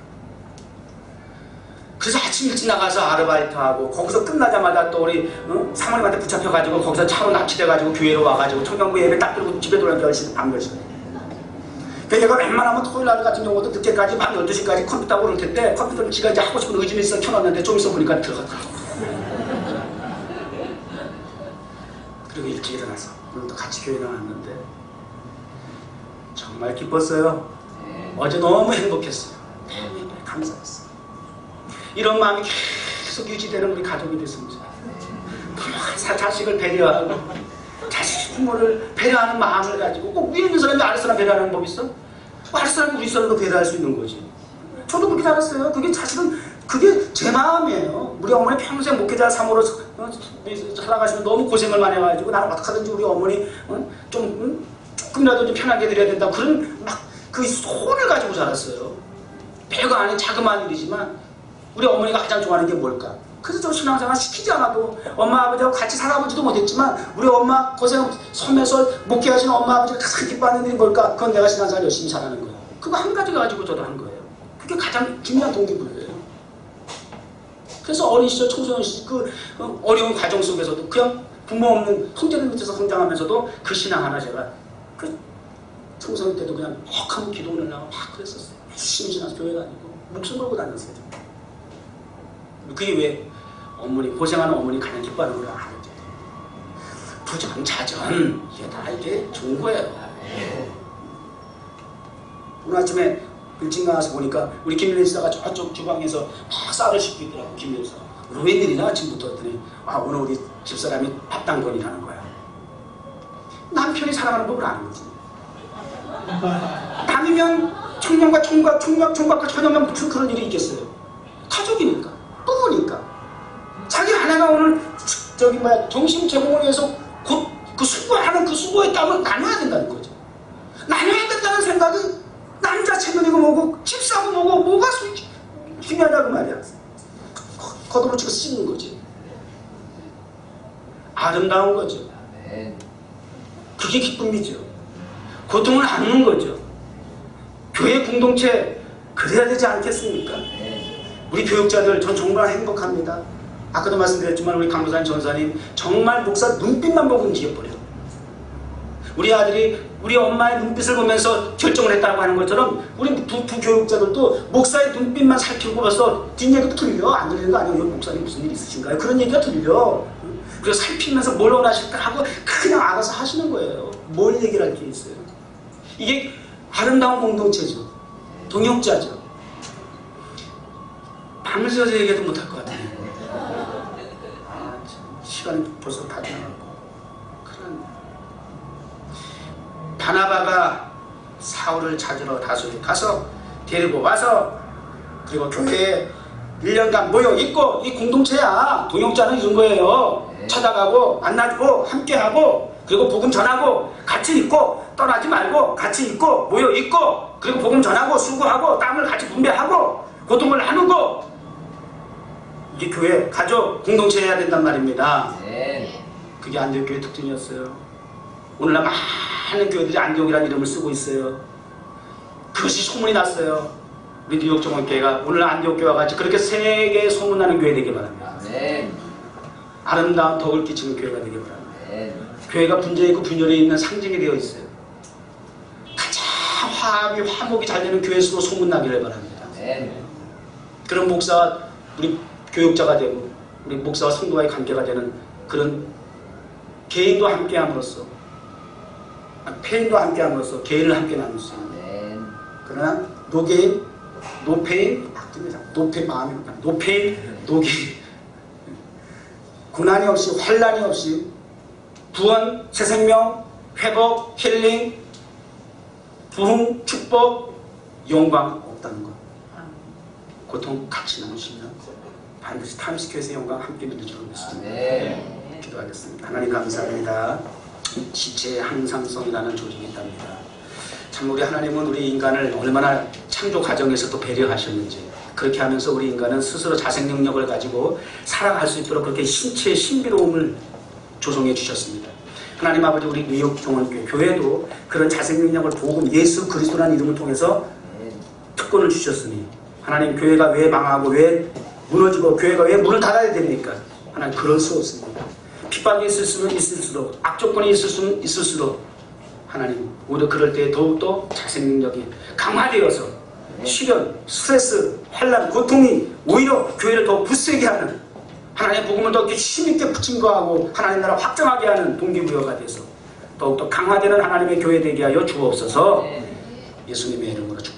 그래서 아침 일찍 나가서 아르바이트하고 거기서 끝나자마자 또 우리 사모님한테 붙잡혀가지고 거기서 차로 납치돼가지고 교회로 와가지고 청년부 예배 딱 들고 집에 돌아오니까 10시, 밤 10시. 그래서 내가 웬만하면 토요일 날 같은 경우도 늦게까지 밤 12시까지 컴퓨터 보는 텐데 컴퓨터는 지가 이제 하고 싶은 의지는 있어 켜놨는데 좀 있어 보니까 들어갔더라고. 그리고 일찍 일어나서 오늘도 같이 교회 나왔는데 정말 정말 기뻤어요. 어제 너무 행복했어요. 감사했어요. 이런 마음이 계속 유지되는 우리 가족이 됐으면 좋겠어요. 자식을 배려하고 자식 부모를 배려하는 마음을 가지고 꼭 위에 있는 사람이 아래 사람 배려하는 법 있어? 아래 사람이 우리 사람도 배려할 수 있는 거지. 저도 그렇게 살았어요. 그게 자식은 그게 제 마음이에요. 우리 어머니 평생 목회자 3호로 살아가시면 너무 고생을 많이 해가지고 나는 어떡하든지 우리 어머니 조금이라도 좀 편하게 해드려야 된다. 그런 막 그 소원을 가지고 살았어요. 별거 아닌 자그마한 일이지만 우리 어머니가 가장 좋아하는 게 뭘까? 그래서 저 신앙생활 시키지 않아도 엄마 아버지하고 같이 살아보지도 못했지만 우리 엄마 고생 섬에서 목회하시는 엄마 아버지가 가장 기뻐하는 일이 뭘까? 그건 내가 신앙생활 열심히 잘하는 거예요. 그거 한 가지 가지고 저도 한 거예요. 그게 가장 중요한 동기부여예요. 그래서 어린 시절 청소년 시절 그 어려운 과정 속에서도 그냥 부모 없는 형제들 밑에서 성장하면서도 그 신앙 하나 제가 그 청소년 때도 그냥 헉하면 기도 올라가고 막 그랬었어요. 열심히 신앙 교회 다니고 목숨 걸고 다녔어요. 그게 왜 어머니 고생하는 어머니 가장 기뻐하는 거예요. 아버지 부전 자전 이게 다 이게 좋은 거예요. 오늘 아침에 일찍 나와서 보니까 우리 김민혜 지사가 저쪽 주방에서 막 쌀을 씻고 있더라고. 김민혜 지사가 웬일이나 아침부터 했더니 오늘 우리 집사람이 밥당번이라는 거야. 남편이 살아가는 법을 아는 거지. 남이면 청년과 총각과 처녀면 무슨 그런 일이 있겠어요. 가족이니까 부부니까 자기 아내가 오늘 정신 제공을 위해서 곧 그 수고하는 그 수고의 땀을 나눠야 된다는 거죠. 나눠야 된다는 생각이 남자 채널이고 뭐고 집사고 뭐고 뭐가 중요하다고 말이야. 걷어붙이고 씹는 거지. 아름다운 거죠. 그게 기쁨이죠. 고통을 나누는 거죠. 교회 공동체 그래야 되지 않겠습니까? 우리 교육자들 전 정말 행복합니다. 아까도 말씀드렸지만 우리 강도사님 전사님 정말 목사 눈빛만 보고 움직여버려요. 우리 아들이 우리 엄마의 눈빛을 보면서 결정을 했다고 하는 것처럼 우리 부교육자들도 목사의 눈빛만 살피고 벌써 뒷얘기도 들려. 안 들리는 거 아니에요. 목사님 무슨 일 있으신가요? 그런 얘기가 들려. 그래서 살피면서 뭘 원하실까 하고 그냥 알아서 하시는 거예요. 뭘 얘기를 할 게 있어요. 이게 아름다운 공동체죠. 동역자죠. 밤을 새워서 얘기해도 못할 것 같아요. 시간이 벌써 다 지나가고. 바나바가 사울을 찾으러 다소에 가서 데리고 와서 그리고 교회에 1년간 모여 있고 이 공동체야. 동역자는 이런 거예요. 찾아가고 만나고 함께하고 그리고 복음 전하고 같이 있고 떠나지 말고 같이 있고 모여 있고 그리고 복음 전하고 수고하고 땀을 같이 분배하고 고통을 나누고 이게 교회 가족 공동체 해야 된단 말입니다. 그게 안디옥 교회 특징이었어요. 오늘날 많은 교회들이 안디옥이라는 이름을 쓰고 있어요. 그것이 소문이 났어요. 우리 뉴욕 정원교회가 오늘날 안디옥 교회와 같이 그렇게 세계에 소문나는 교회 되길 바랍니다. 아름다운 덕을 끼치는 교회가 되길 바랍니다. 교회가 분쟁이 있고 분열이 있는 상징이 되어 있어요. 가장 화합이 화목이 잘 되는 교회수로 소문나기를 바랍니다. 그런 목사와 우리 교육자가 되고 우리 목사와 성도와의 관계가 되는 그런 개인도 함께함으로써 페인도 함께함으로써 개인을 함께 나눌 수 있는 그러나 노개인, 노페인, 노페인 마음이 노페인, 노개인 고난이 없이 환난이 없이 구원, 새 생명, 회복, 힐링, 부흥, 축복, 영광 없다는 것. 고통 같이 나누시면 반드시 타임스퀘어의 영광 함께 누릴 줄 믿습니다. 기도하겠습니다. 하나님 감사합니다. 지체의 항상성이라는 조직이 있답니다. 참 우리 하나님은 우리 인간을 얼마나 창조 과정에서도 배려하셨는지 그렇게 하면서 우리 인간은 스스로 자생 능력을 가지고 살아갈 수 있도록 그렇게 신체의 신비로움을 조성해 주셨습니다. 하나님 아버지 우리 뉴욕 종원교회 교회도 그런 자생 능력을 복음 예수 그리스도라는 이름을 통해서 특권을 주셨으니 하나님 교회가 왜 망하고 왜 무너지고 교회가 왜 문을 닫아야 됩니까? 하나님 그럴 수 없습니다. 핍박이 있을 수는 있을수록 악조건이 있을 수는 있을수록 하나님 오히려 그럴 때 더욱더 자생 능력이 강화되어서 시련, 스트레스, 환난, 고통이 오히려 교회를 더 굳세게 하는 하나님의 복음을 더 힘있게 증거하고 하나님 나라 확장하게 하는 동기부여가 돼서 더욱더 강화되는 하나님의 교회 되게 하여 주옵소서. 예수님의 이름으로 축복합니다.